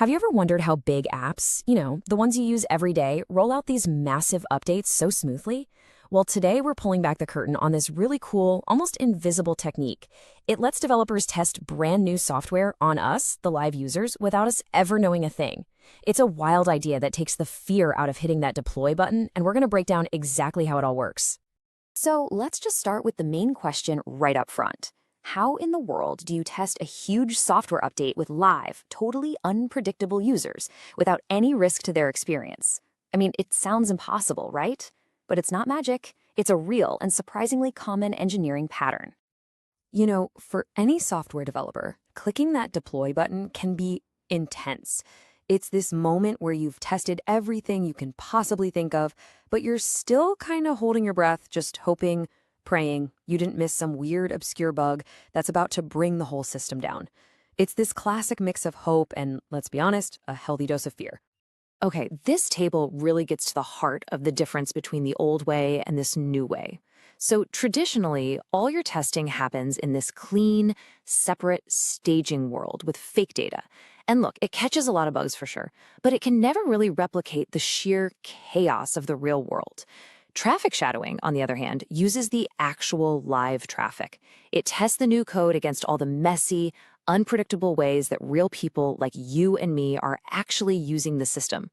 Have you ever wondered how big apps, the ones you use every day, roll out these massive updates so smoothly? Well, today we're pulling back the curtain on this really cool, almost invisible technique. It lets developers test brand new software on us, the live users, without us ever knowing a thing. It's a wild idea that takes the fear out of hitting that deploy button, and we're going to break down exactly how it all works. So let's just start with the main question right up front. How in the world do you test a huge software update with live, totally unpredictable users without any risk to their experience? I mean, it sounds impossible, right? But it's not magic. It's a real and surprisingly common engineering pattern. For any software developer, clicking that deploy button can be intense. It's this moment where you've tested everything you can possibly think of, but you're still kind of holding your breath, just hoping, praying you didn't miss some weird, obscure bug that's about to bring the whole system down. It's this classic mix of hope and, let's be honest, a healthy dose of fear. Okay, this table really gets to the heart of the difference between the old way and this new way. So traditionally, all your testing happens in this clean, separate staging world with fake data. And look, it catches a lot of bugs for sure, but it can never really replicate the sheer chaos of the real world. Traffic shadowing, on the other hand, uses the actual live traffic. It tests the new code against all the messy, unpredictable ways that real people like you and me are actually using the system.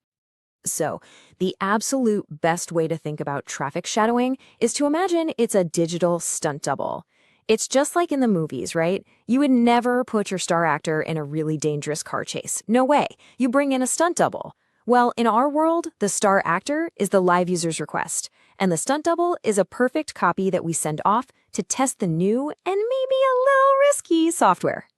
So, the absolute best way to think about traffic shadowing is to imagine it's a digital stunt double. It's just like in the movies, right? You would never put your star actor in a really dangerous car chase. No way. You bring in a stunt double. Well, in our world, the star actor is the live user's request, and the stunt double is a perfect copy that we send off to test the new and maybe a little risky software.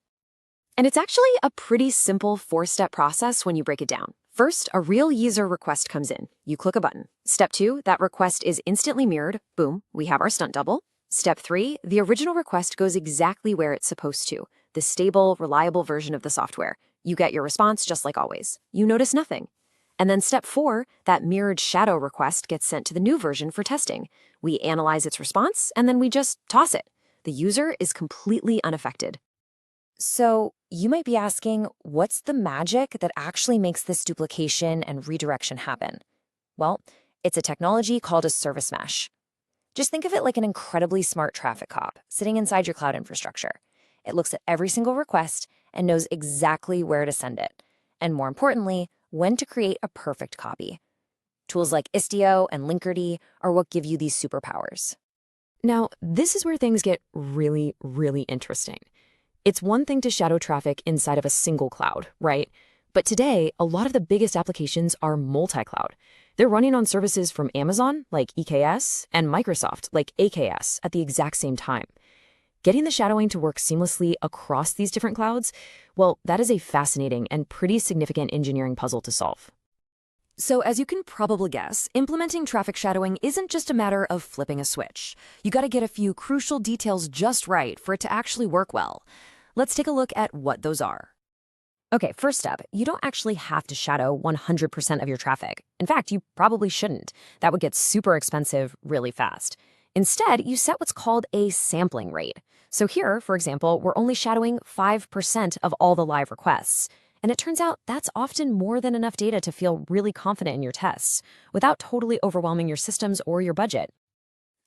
And it's actually a pretty simple four-step process when you break it down. First, a real user request comes in. You click a button. Step 2, that request is instantly mirrored. Boom, we have our stunt double. Step 3, the original request goes exactly where it's supposed to, the stable, reliable version of the software. You get your response just like always. You notice nothing. And then step 4, that mirrored shadow request gets sent to the new version for testing. We analyze its response, and then we just toss it. The user is completely unaffected. So you might be asking, what's the magic that actually makes this duplication and redirection happen? Well, it's a technology called a service mesh. Just think of it like an incredibly smart traffic cop sitting inside your cloud infrastructure. It looks at every single request and knows exactly where to send it. And more importantly, when to create a perfect copy. Tools like Istio and Linkerd are what give you these superpowers. Now, this is where things get really, really interesting. It's one thing to shadow traffic inside of a single cloud, right? But today, a lot of the biggest applications are multi-cloud. They're running on services from Amazon, like EKS, and Microsoft, like AKS, at the exact same time. Getting the shadowing to work seamlessly across these different clouds, well, that is a fascinating and pretty significant engineering puzzle to solve. So as you can probably guess, implementing traffic shadowing isn't just a matter of flipping a switch. You got to get a few crucial details just right for it to actually work well. Let's take a look at what those are. Okay, first up, you don't actually have to shadow 100% of your traffic. In fact, you probably shouldn't. That would get super expensive really fast. Instead, you set what's called a sampling rate. So here, for example, we're only shadowing 5% of all the live requests. And it turns out that's often more than enough data to feel really confident in your tests, without totally overwhelming your systems or your budget.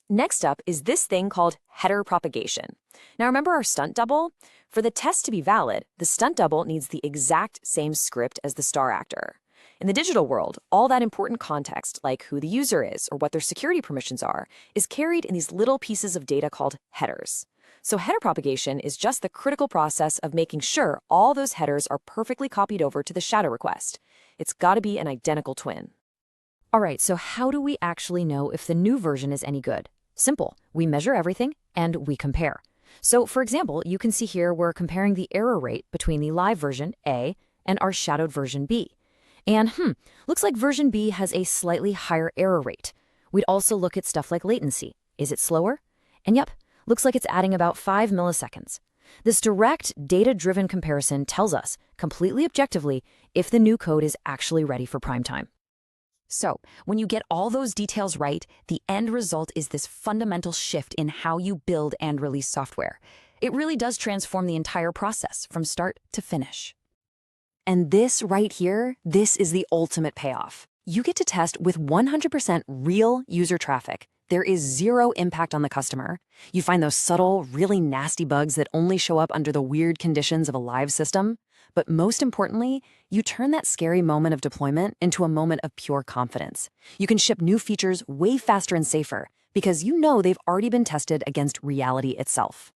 Next up is this thing called header propagation. Now remember our stunt double? For the test to be valid, the stunt double needs the exact same script as the star actor. In the digital world, all that important context, like who the user is or what their security permissions are, is carried in these little pieces of data called headers. So header propagation is just the critical process of making sure all those headers are perfectly copied over to the shadow request. It's got to be an identical twin. All right, so how do we actually know if the new version is any good? Simple. We measure everything and we compare. So for example, you can see here we're comparing the error rate between the live version, A, and our shadowed version, B. And looks like version B has a slightly higher error rate. We'd also look at stuff like latency. Is it slower? And yep, looks like it's adding about 5 milliseconds. This direct, data-driven comparison tells us, completely objectively, if the new code is actually ready for prime time. So, when you get all those details right, the end result is this fundamental shift in how you build and release software. It really does transform the entire process from start to finish. And this right here, this is the ultimate payoff. You get to test with 100% real user traffic. There is zero impact on the customer. You find those subtle, really nasty bugs that only show up under the weird conditions of a live system. But most importantly, you turn that scary moment of deployment into a moment of pure confidence. You can ship new features way faster and safer because you know they've already been tested against reality itself.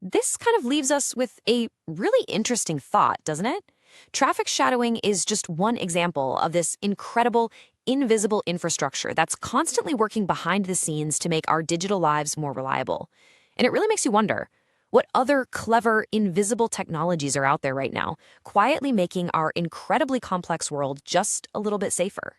This kind of leaves us with a really interesting thought, doesn't it? Traffic shadowing is just one example of this incredible, invisible infrastructure that's constantly working behind the scenes to make our digital lives more reliable. And it really makes you wonder, what other clever, invisible technologies are out there right now, quietly making our incredibly complex world just a little bit safer?